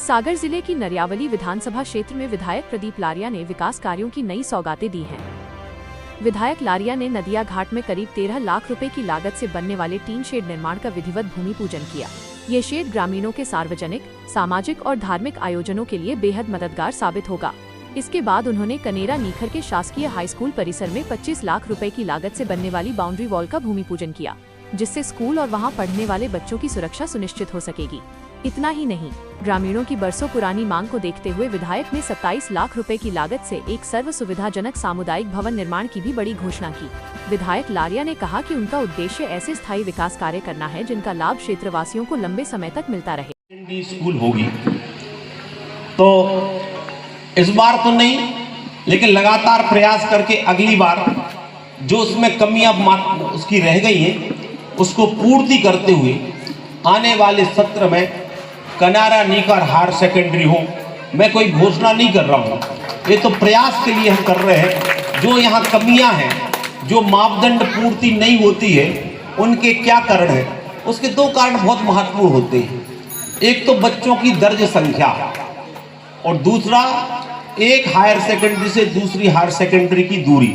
सागर जिले की नरियावली विधानसभा क्षेत्र में विधायक प्रदीप लारिया ने विकास कार्यों की नई सौगातें दी हैं। विधायक लारिया ने नदिया घाट में करीब 13 लाख रुपए की लागत से बनने वाले टीन शेड निर्माण का विधिवत भूमि पूजन किया। ये शेड ग्रामीणों के सार्वजनिक, सामाजिक और धार्मिक आयोजनों के लिए बेहद मददगार साबित होगा। इसके बाद उन्होंने कनेरा नीखर के शासकीय हाई स्कूल परिसर में 25 लाख रुपए की लागत से बनने वाली बाउंड्री वॉल का भूमि पूजन किया, जिससे स्कूल और वहां पढ़ने वाले बच्चों की सुरक्षा सुनिश्चित हो सकेगी। इतना ही नहीं, ग्रामीणों की बरसों पुरानी मांग को देखते हुए विधायक ने 27 लाख रुपए की लागत से एक सर्व सुविधाजनक सामुदायिक भवन निर्माण की भी बड़ी घोषणा की। विधायक लारिया ने कहा कि उनका उद्देश्य ऐसे स्थायी विकास कार्य करना है जिनका लाभ क्षेत्रवासियों को लंबे समय तक मिलता रहे। स्कूल होगी तो इस बार तो नहीं, लेकिन लगातार प्रयास करके अगली बार जो उसमें कमियां उसकी रह गई है उसको पूर्ति करते हुए आने वाले सत्र में कनारा नीकर हायर सेकेंडरी हो। मैं कोई घोषणा नहीं कर रहा हूँ, ये तो प्रयास के लिए हम कर रहे हैं। जो यहाँ कमियां हैं, जो मापदंड पूर्ति नहीं होती है, उनके क्या कारण है, उसके दो कारण बहुत महत्वपूर्ण होते हैं। एक तो बच्चों की दर्ज संख्या और दूसरा एक हायर सेकेंडरी से दूसरी हायर सेकेंडरी की दूरी।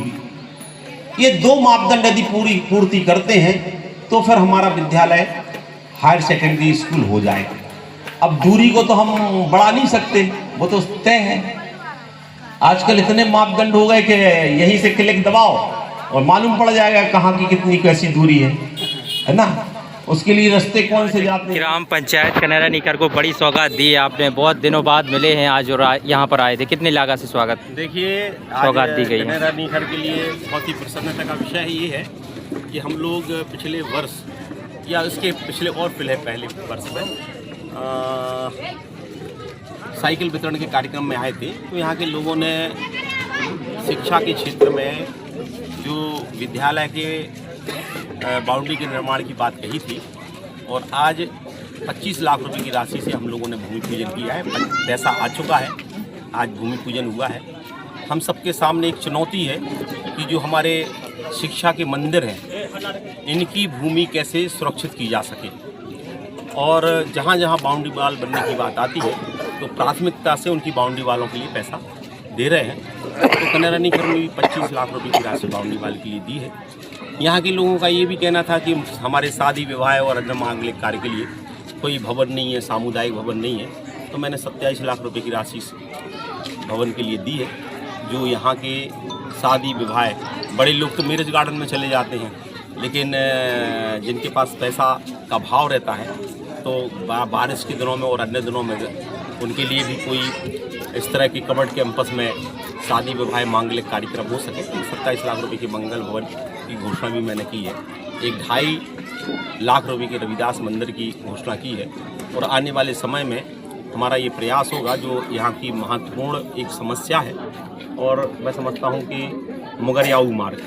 ये दो मापदंड यदि पूर्ति करते हैं तो फिर हमारा विद्यालय हायर सेकेंडरी स्कूल हो जाएगा। अब दूरी को तो हम बढ़ा नहीं सकते, वो तो तय है। आजकल इतने मापदंड हो गए कि यहीं से क्लिक दबाओ और मालूम पड़ जाएगा कहाँ की कितनी कैसी दूरी है ना। उसके लिए रास्ते कौन से जाते हैं। ग्राम पंचायत कनेरा नीकर को बड़ी सौगात दी है आपने, बहुत दिनों बाद मिले हैं आज और यहाँ पर आए थे। कितनी लागत से स्वागत देखिए सौगात दी गई है। कनेरा नीकर के लिए बहुत ही प्रसन्नता का विषय ये है कि हम लोग पिछले वर्ष या उसके पिछले और पहले वर्ष में साइकिल वितरण के कार्यक्रम में आए थे। तो यहाँ के लोगों ने शिक्षा के क्षेत्र में जो विद्यालय के बाउंड्री के निर्माण की बात कही थी और आज 25 लाख रुपए की राशि से हम लोगों ने भूमि पूजन किया है। पैसा आ चुका है, आज भूमि पूजन हुआ है। हम सबके सामने एक चुनौती है कि जो हमारे शिक्षा के मंदिर हैं, इनकी भूमि कैसे सुरक्षित की जा सके। और जहाँ जहाँ बाउंड्री वाल बनने की बात आती है तो प्राथमिकता से उनकी बाउंड्री वालों के लिए पैसा दे रहे हैं। तो कनेरा नीकर में भी 25 लाख रुपए की राशि बाउंड्री वाल के लिए दी है। यहाँ के लोगों का ये भी कहना था कि हमारे शादी विवाह और अन्य मांगलिक कार्य के लिए कोई भवन नहीं है, सामुदायिक भवन नहीं है। तो मैंने 27 लाख रुपए की राशि भवन के लिए दी है। जो यहाँ के शादी विवाह, बड़े लोग तो मैरिज गार्डन में चले जाते हैं, लेकिन जिनके पास पैसा का भाव रहता है तो बारिश के दिनों में और अन्य दिनों में उनके लिए भी कोई इस तरह की कवर्ड कैंपस में शादी विवाह मांगलिक कार्यक्रम हो सके। तो 27 लाख रुपए की मंगल भवन की घोषणा भी मैंने की है। 1.5 लाख रुपए के रविदास मंदिर की घोषणा की है। और आने वाले समय में हमारा ये प्रयास होगा, जो यहाँ की महत्वपूर्ण एक समस्या है और मैं समझता हूँ कि मुगरियाऊ मार्ग,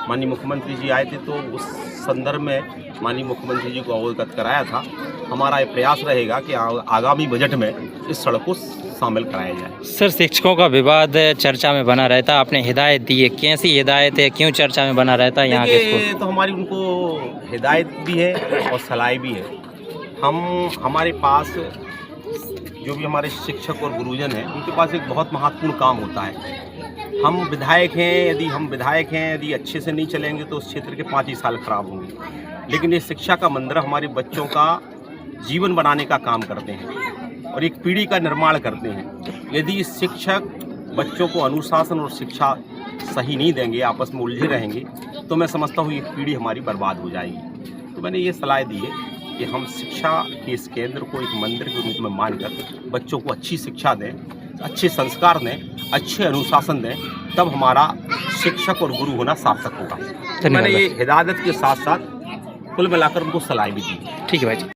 माननीय मुख्यमंत्री जी आए थे तो उस संदर्भ में माननीय मुख्यमंत्री जी को अवगत कराया था। हमारा ये प्रयास रहेगा कि आगामी बजट में इस सड़क को शामिल कराया जाए। सर, शिक्षकों का विवाद चर्चा में बना रहता है, आपने हिदायत दी है, कैसी हिदायत है, क्यों चर्चा में बना रहता है यहाँ के स्कूल? तो हमारी उनको हिदायत भी है और सलाह भी है। हमारे पास जो भी हमारे शिक्षक और गुरुजन हैं, उनके पास एक बहुत महत्वपूर्ण काम होता है। हम विधायक हैं, यदि अच्छे से नहीं चलेंगे तो उस क्षेत्र के 5 ही साल खराब होंगे। लेकिन ये शिक्षा का मंदिर हमारे बच्चों का जीवन बनाने का काम करते हैं और एक पीढ़ी का निर्माण करते हैं। यदि शिक्षक बच्चों को अनुशासन और शिक्षा सही नहीं देंगे, आपस में उलझे रहेंगे, तो मैं समझता हूँ ये पीढ़ी हमारी बर्बाद हो जाएगी। तो मैंने ये सलाह दी है कि हम शिक्षा के इस केंद्र को एक मंदिर के रूप में मानकर बच्चों को अच्छी शिक्षा दें, अच्छे संस्कार दें, अच्छे अनुशासन दें, तब हमारा शिक्षक और गुरु होना सार्थक होगा। तो मैंने ये हिदायत के साथ साथ कुल मिलाकर उनको सलाह भी दी। ठीक है भाई।